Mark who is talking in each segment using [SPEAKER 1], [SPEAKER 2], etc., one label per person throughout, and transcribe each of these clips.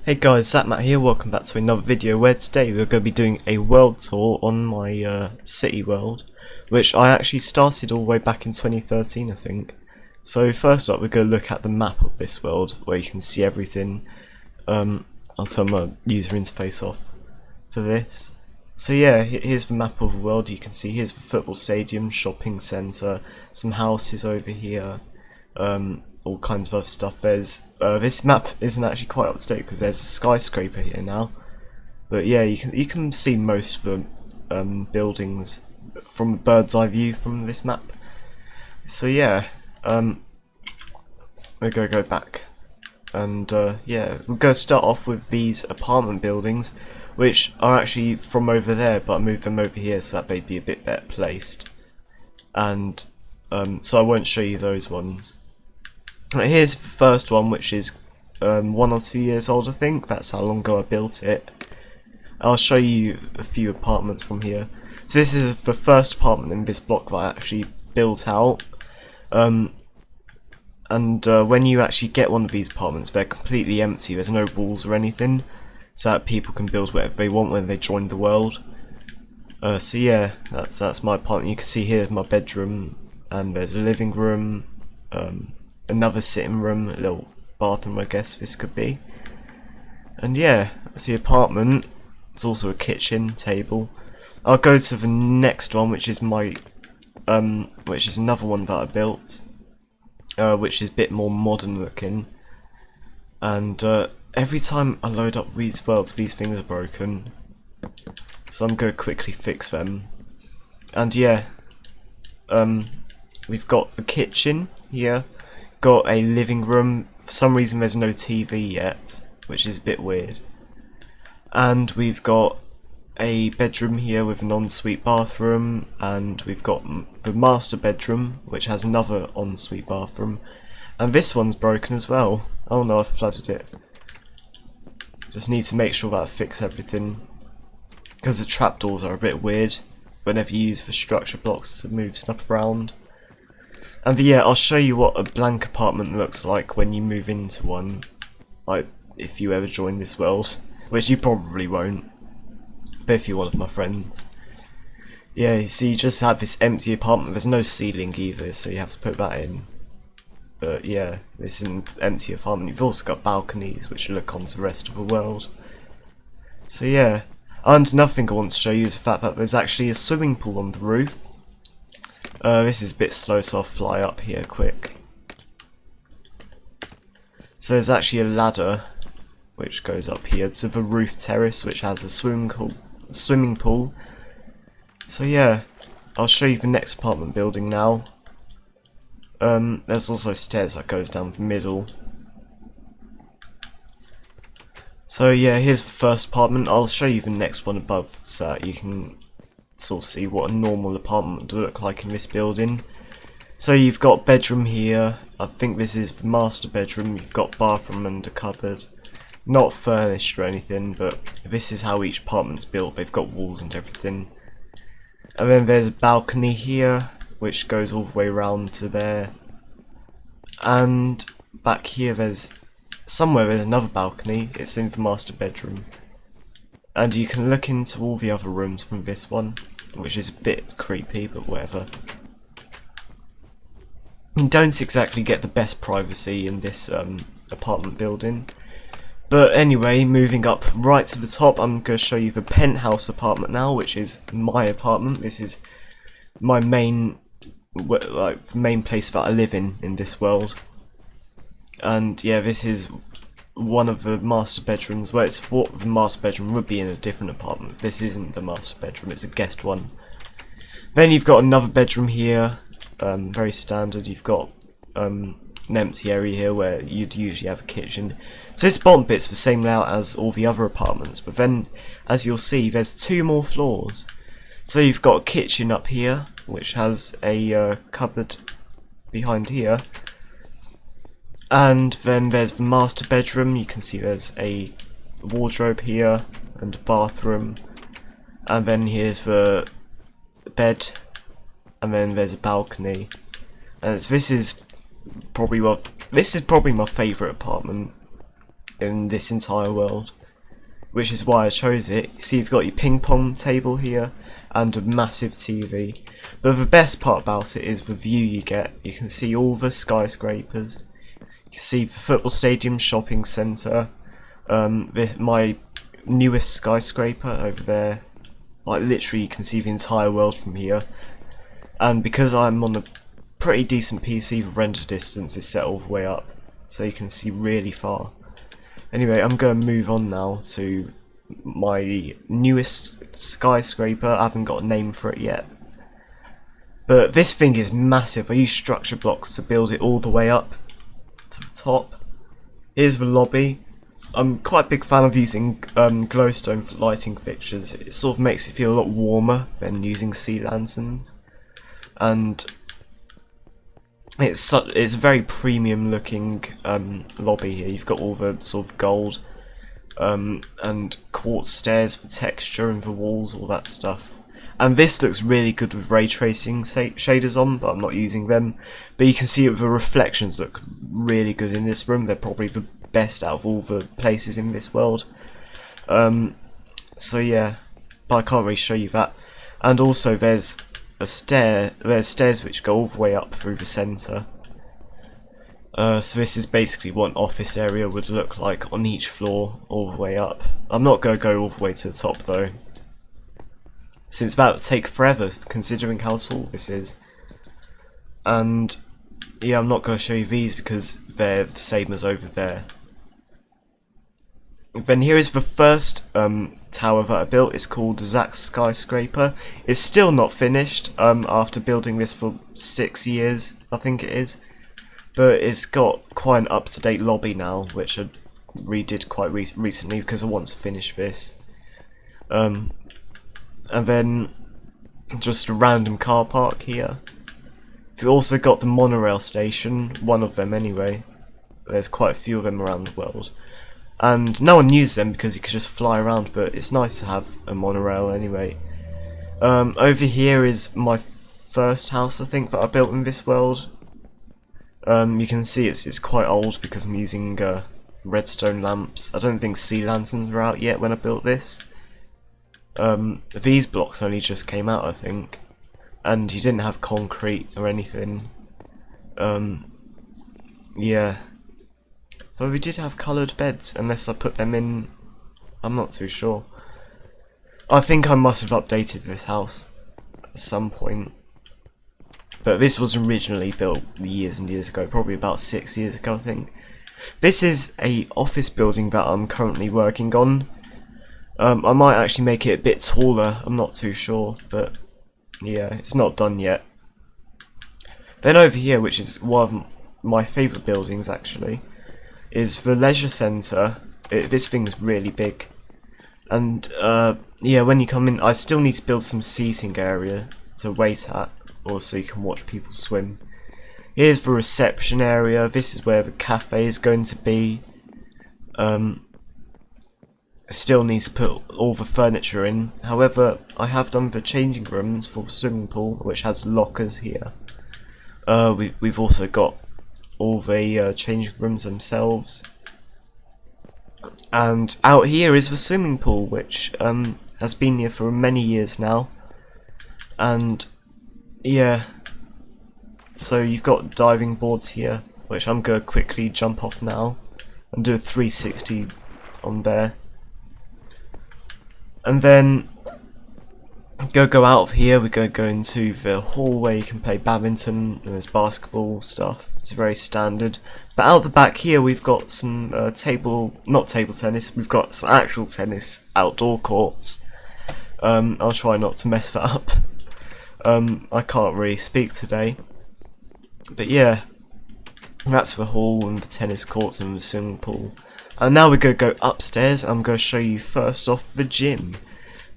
[SPEAKER 1] Hey guys, ZakMatt here, welcome back to another video where today we're going to be doing a world tour on my city world, which I actually started all the way back in 2013 I think. So first up we're going to look at the map of this world where you can see everything. I'll turn my user interface off for this. So yeah, here's the map of the world. You can see here's the football stadium, shopping centre, some houses over here, all kinds of other stuff. There's this map isn't actually quite up to date because there's a skyscraper here now, but yeah, you can see most of the buildings from a bird's eye view from this map. So yeah, we're gonna go back, and yeah, we're gonna start off with these apartment buildings, which are actually from over there, but I moved them over here so that they'd be a bit better placed, and so I won't show you those ones. Right, here's the first one, which is 1 or 2 years old I think. That's how long ago I built it. I'll show you a few apartments from here. So this is the first apartment in this block that I actually built out. When you actually get one of these apartments, they're completely empty. There's no walls or anything, so that people can build whatever they want when they join the world. So yeah, that's my apartment. You can see here's my bedroom, and there's a living room, another sitting room, a little bathroom I guess this could be. And yeah, that's the apartment. There's also a kitchen, table. I'll go to the next one, which is my which is another one that I built, which is a bit more modern looking. And every time I load up these worlds, these things are broken, so I'm going to quickly fix them. And yeah, we've got the kitchen here, got a living room. For some reason there's no TV yet, which is a bit weird. And we've got a bedroom here with an ensuite bathroom, and we've got the master bedroom, which has another ensuite bathroom. And this one's broken as well. Oh no, I've flooded it. Just need to make sure that I fix everything, because the trapdoors are a bit weird whenever you use the structure blocks to move stuff around. And yeah, I'll show you what a blank apartment looks like when you move into one, like if you ever join this world, which you probably won't, but if you're one of my friends. Yeah, you see, you just have this empty apartment. There's no ceiling either, so you have to put that in. But yeah, this is an empty apartment. You've also got balconies which look onto the rest of the world. So yeah, and another thing I want to show you is the fact that there's actually a swimming pool on the roof. This is a bit slow, so I'll fly up here quick. So there's actually a ladder which goes up here to the roof terrace, which has a swimming pool. So yeah, I'll show you the next apartment building now. There's also stairs that goes down the middle. So yeah, here's the first apartment. I'll show you the next one above so that you can sort of see what a normal apartment would look like in this building. So you've got bedroom here. I think this is the master bedroom. You've got bathroom and a cupboard. Not furnished or anything, but this is how each apartment's built. They've got walls and everything. And then there's a balcony here, which goes all the way around to there. And back here there's another balcony. It's in the master bedroom. And you can look into all the other rooms from this one, which is a bit creepy, but whatever. You don't exactly get the best privacy in this apartment building. But anyway, moving up right to the top, I'm going to show you the penthouse apartment now, which is my apartment. This is my main place that I live in this world. And yeah, this is one of the master bedrooms. Well, it's what the master bedroom would be in a different apartment. This isn't the master bedroom, it's a guest one. Then you've got another bedroom here, very standard. You've got an empty area here where you'd usually have a kitchen. So this bottom bit's the same layout as all the other apartments, but then as you'll see there's 2 more floors. So you've got a kitchen up here, which has a cupboard behind here. And then there's the master bedroom. You can see there's a wardrobe here and a bathroom. And then here's the bed. And then there's a balcony. And this is probably my favourite apartment. in this entire world, which is why I chose it. See, you've got your ping pong table here and a massive TV. But the best part about it is the view you get. You can see all the skyscrapers. You can see the football stadium, shopping centre, my newest skyscraper over there. Like literally you can see the entire world from here. And because I'm on a pretty decent PC, the render distance is set all the way up, so you can see really far. Anyway, I'm going to move on now to my newest skyscraper. I haven't got a name for it yet. But this thing is massive. I use structure blocks to build it all the way up to the top. Here's the lobby. I'm quite a big fan of using glowstone for lighting fixtures. It sort of makes it feel a lot warmer than using sea lanterns. And it's a very premium looking lobby here. You've got all the sort of gold and quartz stairs for texture and the walls, all that stuff. And this looks really good with ray tracing shaders on, but I'm not using them. But you can see the reflections look really good in this room. They're probably the best out of all the places in this world. So yeah, but I can't really show you that. And also there's stairs which go all the way up through the centre. So this is basically what an office area would look like on each floor all the way up. I'm not going to go all the way to the top though, since that would take forever considering how tall this is. And yeah, I'm not going to show you these because they're the same as over there. Then here is the first tower that I built. It's called Zak Skyscraper. It's still not finished after building this for 6 years, I think it is. But it's got quite an up-to-date lobby now, which I redid quite recently because I want to finish this. And then just a random car park here. We've also got the monorail station, one of them anyway. There's quite a few of them around the world. And no one uses them because you can just fly around, but it's nice to have a monorail anyway. Over here is my first house, I think, that I built in this world. You can see it's quite old because I'm using redstone lamps. I don't think sea lanterns were out yet when I built this. These blocks only just came out, I think, and you didn't have concrete or anything. Yeah, but we did have coloured beds, unless I put them in. I'm not too sure. I think I must have updated this house at some point, but this was originally built years and years ago, probably about 6 years ago, I think. This is a office building that I'm currently working on. I might actually make it a bit taller, I'm not too sure, but yeah, it's not done yet. Then over here, which is one of my favourite buildings actually, is the leisure centre. This thing's really big. And yeah, when you come in, I still need to build some seating area to wait at, or so you can watch people swim. Here's the reception area. This is where the cafe is going to be. Still needs to put all the furniture in. However, I have done the changing rooms for the swimming pool, which has lockers here. We've also got all the changing rooms themselves. And out here is the swimming pool, which has been here for many years now. And yeah, so you've got diving boards here, which I'm going to quickly jump off now and do a 360 on there. And then go out of here, we're going to go into the hallway. You can play badminton and there's basketball stuff. It's very standard. But out the back here we've got some not table tennis, we've got some actual tennis outdoor courts. I'll try not to mess that up. I can't really speak today. But yeah, that's the hall and the tennis courts and the swimming pool. And now we're going to go upstairs. I'm going to show you first off the gym.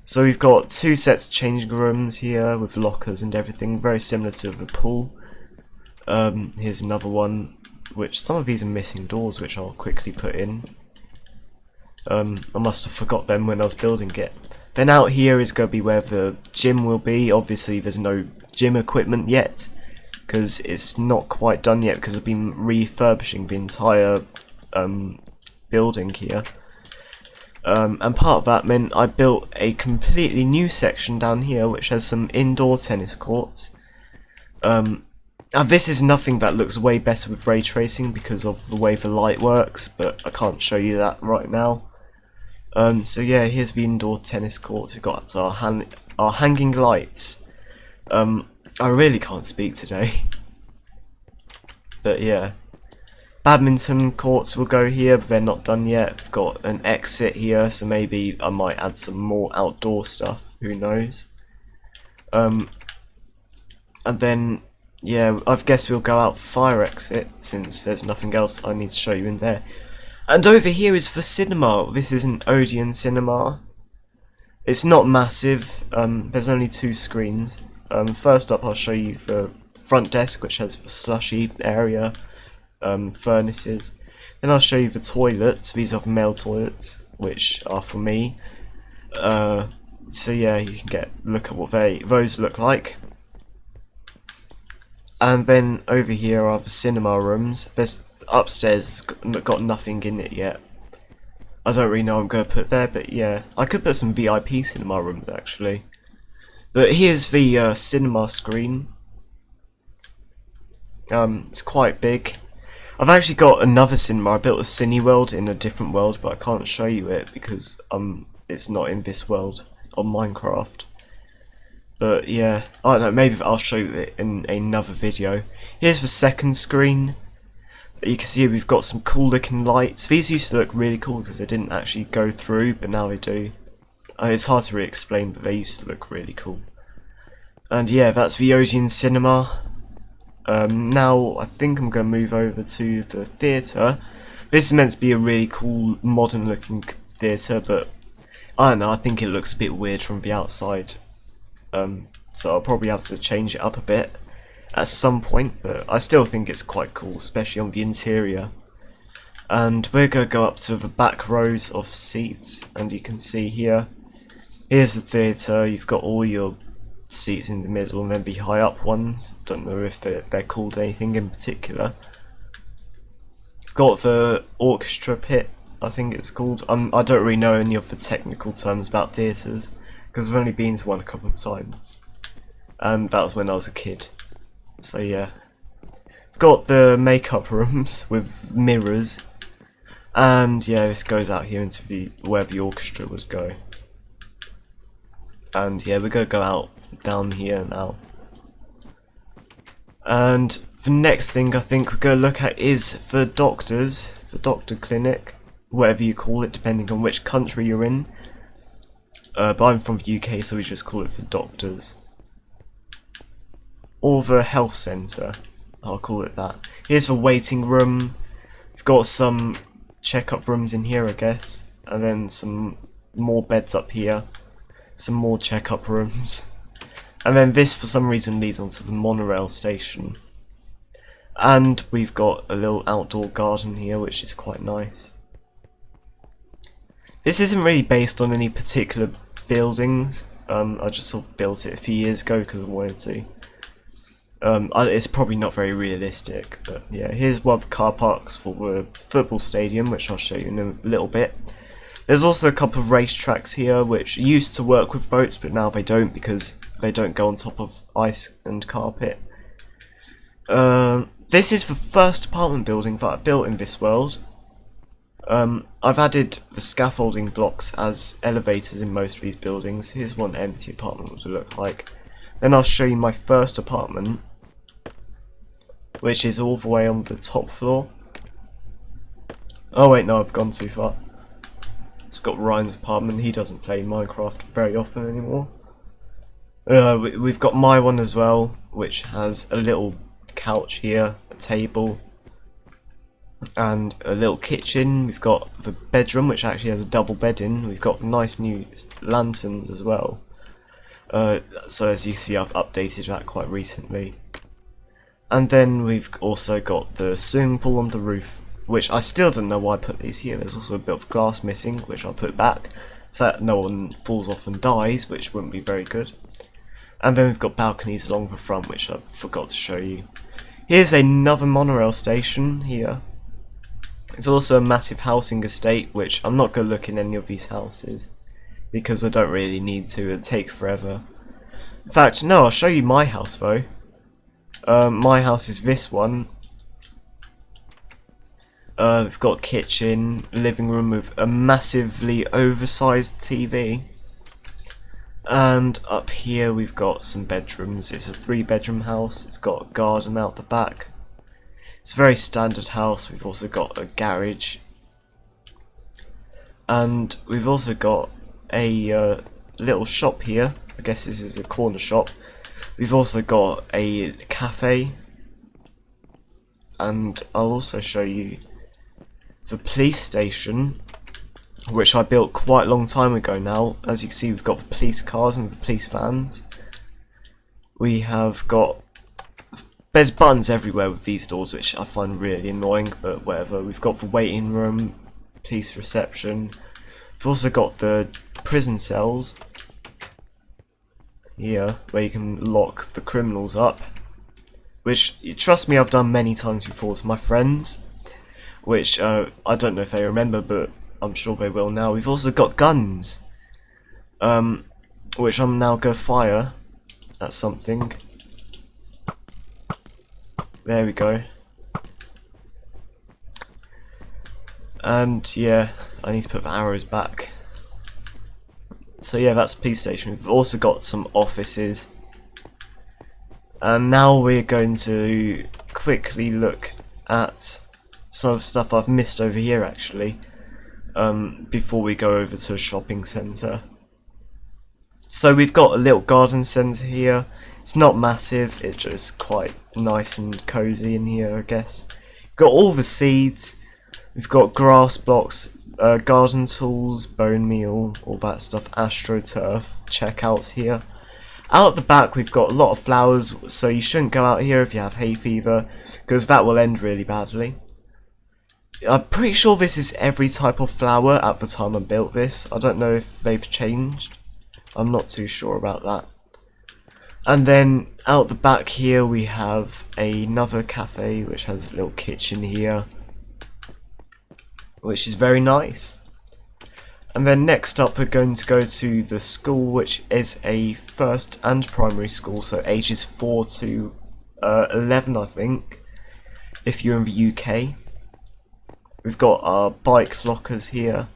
[SPEAKER 1] So we've got 2 sets of changing rooms here with lockers and everything, very similar to the pool. Here's another one, which some of these are missing doors, which I'll quickly put in. I must have forgot them when I was building it. Then out here is going to be where the gym will be. Obviously there's no gym equipment yet, because it's not quite done yet, because I've been refurbishing the entire building here. And part of that meant I built a completely new section down here which has some indoor tennis courts. Now this is nothing that looks way better with ray tracing because of the way the light works, but I can't show you that right now. So yeah, here's the indoor tennis courts. We've got our hanging lights. I really can't speak today. But yeah. Badminton courts will go here, but they're not done yet. We've got an exit here, so maybe I might add some more outdoor stuff. Who knows? And then, yeah, I guess we'll go out for fire exit, since there's nothing else I need to show you in there. And over here is the cinema. This is an Odeon cinema. It's not massive. There's only 2 screens. First up, I'll show you the front desk, which has the slushy area. Furnaces. Then I'll show you the toilets. These are the male toilets, which are for me. So yeah, you can look at what those look like. And then over here are the cinema rooms. There's upstairs got nothing in it yet. I don't really know what I'm going to put there, but yeah, I could put some VIP cinema rooms actually. But here's the cinema screen. It's quite big. I've actually got another cinema. I built a Cineworld in a different world, but I can't show you it because it's not in this world on Minecraft. But yeah, I don't know, maybe I'll show you it in another video. Here's the second screen. You can see we've got some cool looking lights. These used to look really cool because they didn't actually go through, but now they do. It's hard to really explain, but they used to look really cool. And yeah, that's the Odeon cinema. Now I think I'm going to move over to the theatre. This is meant to be a really cool modern looking theatre, but I don't know, I think it looks a bit weird from the outside. So I'll probably have to change it up a bit at some point, but I still think it's quite cool, especially on the interior. And we're going to go up to the back rows of seats, and you can see here's the theatre. You've got all your seats in the middle, and then the high up ones, don't know if they're called anything in particular. We've got the orchestra pit, I think it's called. I don't really know any of the technical terms about theatres because I've only been to one a couple of times, and that was when I was a kid. So yeah, we've got the makeup rooms with mirrors, and yeah, this goes out here into where the orchestra would go. And yeah, we're going to go out down here now. And the next thing I think we're going to look at is the doctors, the doctor clinic, whatever you call it, depending on which country you're in. But I'm from the UK, so we just call it the doctors. Or the health centre, I'll call it that. Here's the waiting room. We've got some checkup rooms in here, I guess. And then some more beds up here. Some more checkup rooms. And then this for some reason leads onto the monorail station. And we've got a little outdoor garden here, which is quite nice. This isn't really based on any particular buildings. I just sort of built it a few years ago because I wanted to. It's probably not very realistic, but yeah, here's one of the car parks for the football stadium, which I'll show you in a little bit. There's also a couple of racetracks here which used to work with boats, but now they don't because they don't go on top of ice and carpet. This is the first apartment building that I built in this world. I've added the scaffolding blocks as elevators in most of these buildings. Here's one empty apartment would look like. Then I'll show you my first apartment, which is all the way on the top floor. Oh wait, no, I've gone too far. So we've got Ryan's apartment. He doesn't play Minecraft very often anymore. We've got my one as well, which has a little couch here, a table, and a little kitchen. We've got the bedroom, which actually has a double bed in. We've got nice new lanterns as well. So as you see, I've updated that quite recently. And then we've also got the swimming pool on the roof, which I still don't know why I put these here. There's also a bit of glass missing, which I'll put back so that no one falls off and dies, which wouldn't be very good. And then we've got balconies along the front, which I forgot to show you. Here's another monorail station here. It's also a massive housing estate, which I'm not going to look in any of these houses because I don't really need to. It'd take forever. In fact, no, I'll show you my house though. My house is this one. We've got a kitchen, living room with a massively oversized TV. And up here we've got some bedrooms. It's a 3-bedroom house. It's got a garden out the back. It's a very standard house. We've also got a garage. And we've also got a little shop here. I guess this is a corner shop. We've also got a cafe. And I'll also show you the police station, which I built quite a long time ago now. As you can see, we've got the police cars and the police vans. We have got... There's buttons everywhere with these doors, which I find really annoying, but whatever. We've got the waiting room, police reception. We've also got the prison cells here, where you can lock the criminals up. Which, trust me, I've done many times before to my friends. Which, I don't know if they remember, but I'm sure they will now. We've also got guns, which I'm now going to fire at something. There we go. And yeah, I need to put the arrows back. So yeah, that's the police station. We've also got some offices. And now we're going to quickly look at some of the stuff I've missed over here actually. Before we go over to a shopping centre. So we've got a little garden centre here. It's not massive, it's just quite nice and cosy in here, I guess. We've got all the seeds, we've got grass blocks, garden tools, bone meal, all that stuff, astroturf, checkouts here. Out the back we've got a lot of flowers, so you shouldn't go out here if you have hay fever, because that will end really badly. I'm pretty sure this is every type of flower at the time I built this. I don't know if they've changed. I'm not too sure about that. And then out the back here we have another cafe which has a little kitchen here, which is very nice. And then next up we're going to go to the school, which is a first and primary school, so ages 4 to 11 I think, if you're in the UK. We've got our bike lockers here.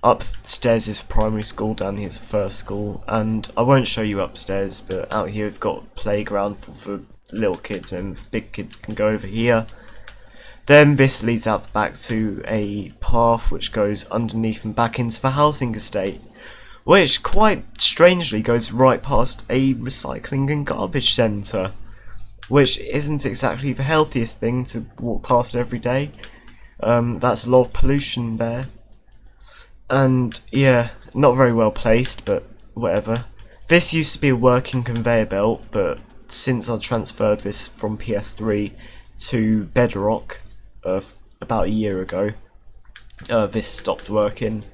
[SPEAKER 1] Upstairs is primary school, down here is first school, and I won't show you upstairs, but out here we've got a playground for little kids, and the big kids can go over here. Then this leads out the back to a path which goes underneath and back into the housing estate, which quite strangely goes right past a recycling and garbage centre, which isn't exactly the healthiest thing to walk past every day. That's a lot of pollution there. And yeah, not very well placed, but whatever. This used to be a working conveyor belt, but since I transferred this from PS3 to Bedrock about a year ago, this stopped working.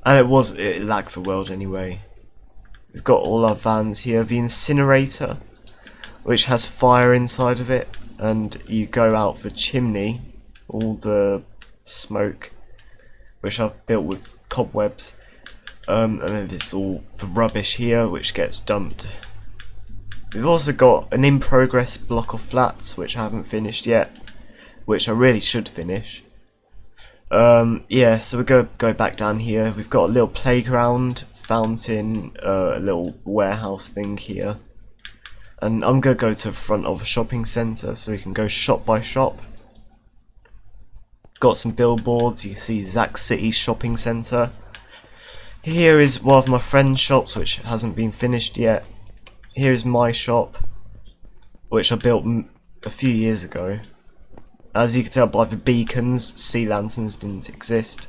[SPEAKER 1] And it lagged the world anyway. We've got all our vans here. The incinerator, which has fire inside of it, and you go out the chimney, all the smoke, which I've built with cobwebs, and then there's all the rubbish here which gets dumped. We've also got an in progress block of flats which I haven't finished yet, which I really should finish. Yeah, so we go back down here. We've got a little playground, fountain, a little warehouse thing here, and I'm gonna go to the front of a shopping centre so we can go shop by shop. Got some billboards. You can see ZakCity shopping centre. Here is one of my friend's shops which hasn't been finished yet. Here's my shop, which I built a few years ago. As you can tell by the beacons, sea lanterns didn't exist.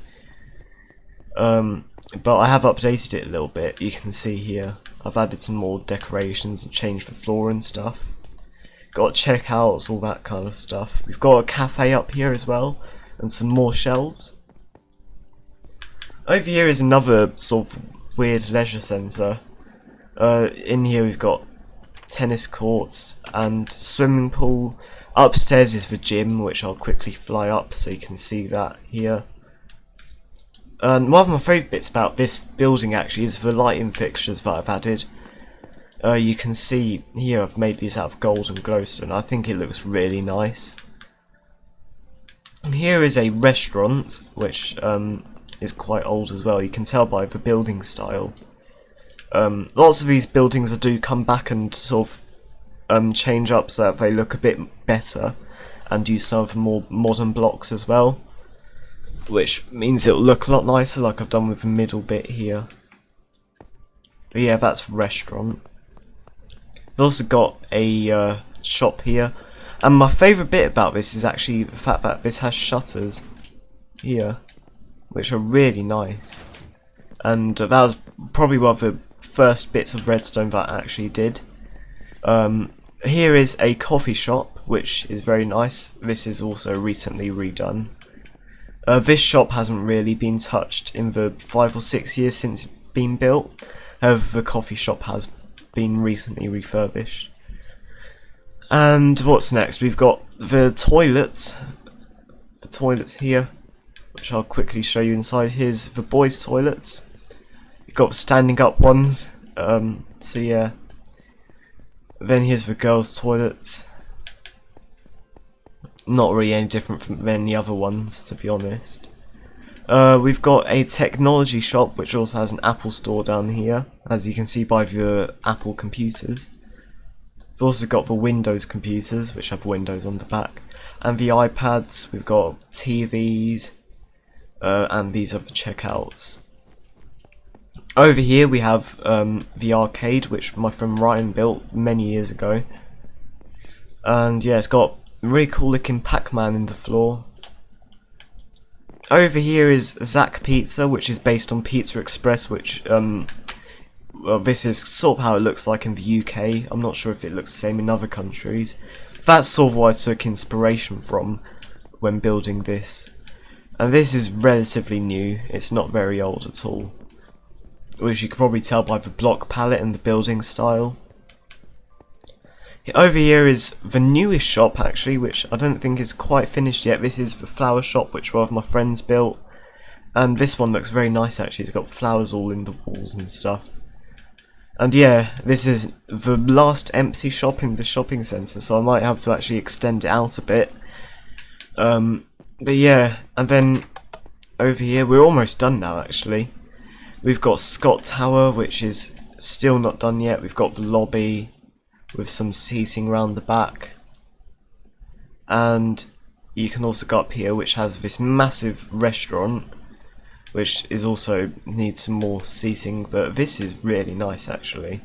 [SPEAKER 1] But I have updated it a little bit. You can see here I've added some more decorations and changed the floor and stuff. Got checkouts, all that kind of stuff. We've got a cafe up here as well, and some more shelves. Over here is another sort of weird leisure centre. In here we've got tennis courts and swimming pool, Upstairs is the gym, which I'll quickly fly up so you can see that here. And one of my favourite bits about this building actually is the lighting fixtures that I've added. You can see here I've made these out of gold and glowstone. I think it looks really nice. And here is a restaurant, which is quite old as well. You can tell by the building style. Lots of these buildings do come back and sort of change up so that they look a bit better, and use some of the more modern blocks as well, which means it'll look a lot nicer, like I've done with the middle bit here. But yeah, that's the restaurant. We've also got a shop here, and my favourite bit about this is actually the fact that this has shutters here, which are really nice. And that was probably one of the first bits of redstone that I actually did. Here is a coffee shop, which is very nice. This is also recently redone. This shop hasn't really been touched in the 5 or 6 years since it's been built. However, the coffee shop has been recently refurbished. And what's next? We've got the toilets. The toilets here, which I'll quickly show you inside. Here's the boys' toilets. You've got the standing up ones. So yeah. Then here's the girls' toilets. Not really any different from any other ones, to be honest. We've got a technology shop, which also has an Apple store down here, as you can see by the Apple computers. We've also got the Windows computers, which have Windows on the back, and the iPads. We've got TVs, and these are the checkouts. Over here we have the arcade, which my friend Ryan built many years ago. And yeah, it's got a really cool looking Pac-Man in the floor. Over here is Zak Pizza, which is based on Pizza Express, which well, this is sort of how it looks like in the UK. I'm not sure if it looks the same in other countries. That's sort of what I took inspiration from when building this. And this is relatively new, it's not very old at all, which you can probably tell by the block palette and the building style. Over here is the newest shop actually, which I don't think is quite finished yet. This is the flower shop, which one of my friends built, and this one looks very nice actually. It's got flowers all in the walls and stuff. And yeah, this is the last empty shop in the shopping centre, so I might have to actually extend it out a bit. But yeah, and then over here we're almost done now actually. We've got Scott Tower, which is still not done yet. We've got the lobby with some seating around the back. And you can also go up here, which has this massive restaurant, which is also needs some more seating, but this is really nice actually.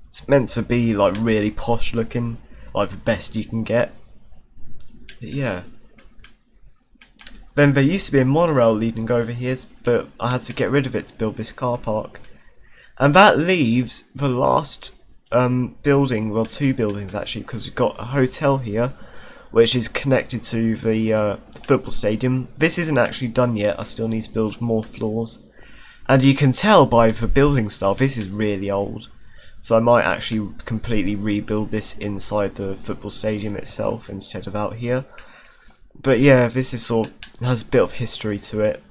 [SPEAKER 1] It's meant to be like really posh looking, like the best you can get. But yeah. Then there used to be a monorail leading over here, but I had to get rid of it to build this car park. And that leaves the last building, well, two buildings actually, because we've got a hotel here, which is connected to the football stadium. This isn't actually done yet, I still need to build more floors. And you can tell by the building style, this is really old. So I might actually completely rebuild this inside the football stadium itself instead of out here. But yeah, this is sort of has a bit of history to it.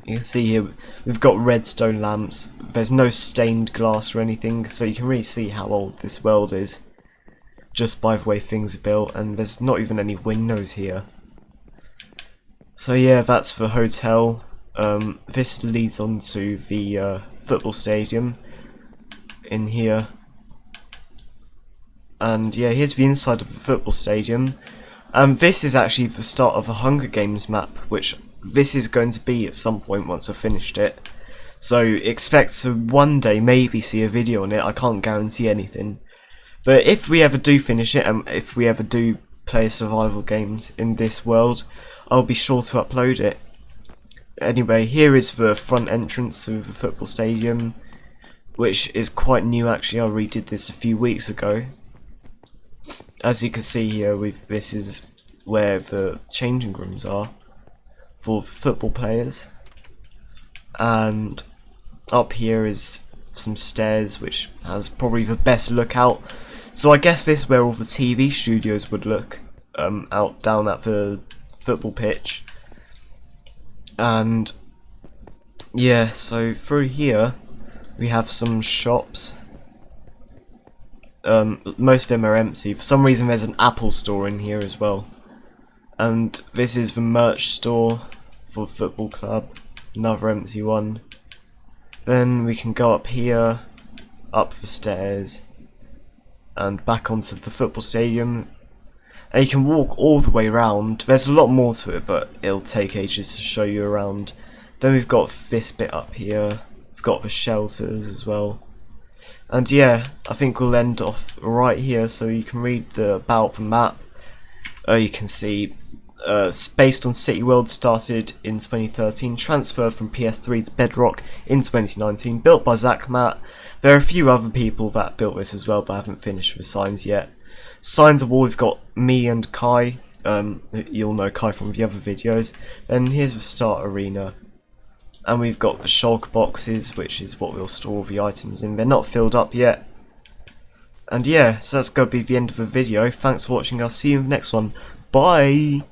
[SPEAKER 1] You can see here we've got redstone lamps. There's no stained glass or anything, so you can really see how old this world is just by the way things are built, and there's not even any windows here. So yeah, that's the hotel. This leads on to the football stadium in here. And yeah, here's the inside of the football stadium. This is actually the start of a Hunger Games map, which this is going to be at some point once I've finished it. So expect to one day maybe see a video on it. I can't guarantee anything. But if we ever do finish it, and if we ever do play survival games in this world, I'll be sure to upload it. Anyway, here is the front entrance to the football stadium, which is quite new actually. I redid this a few weeks ago. As you can see here, this is where the changing rooms are for football players. And up here is some stairs, which has probably the best lookout So I guess this is where all the TV studios would look, out down at the football pitch. And yeah, so through here we have some shops. Most of them are empty. For some reason there's an Apple store in here as well. And this is the merch store for the football club. Another empty one. Then we can go up here, up the stairs, and back onto the football stadium. And you can walk all the way around. There's a lot more to it, but it'll take ages to show you around. Then we've got this bit up here. We've got the shelters as well. And yeah, I think we'll end off right here so you can read about the map. You can see based on City World, started in 2013, transferred from PS3 to Bedrock in 2019, built by ZakCity. There are a few other people that built this as well, but I haven't finished the signs yet. Signs of all, we've got me and Kai. You'll know Kai from the other videos. Then here's the start arena. And we've got the shulk boxes, which is what we'll store all the items in. They're not filled up yet. And yeah, so that's going to be the end of the video. Thanks for watching. I'll see you in the next one. Bye!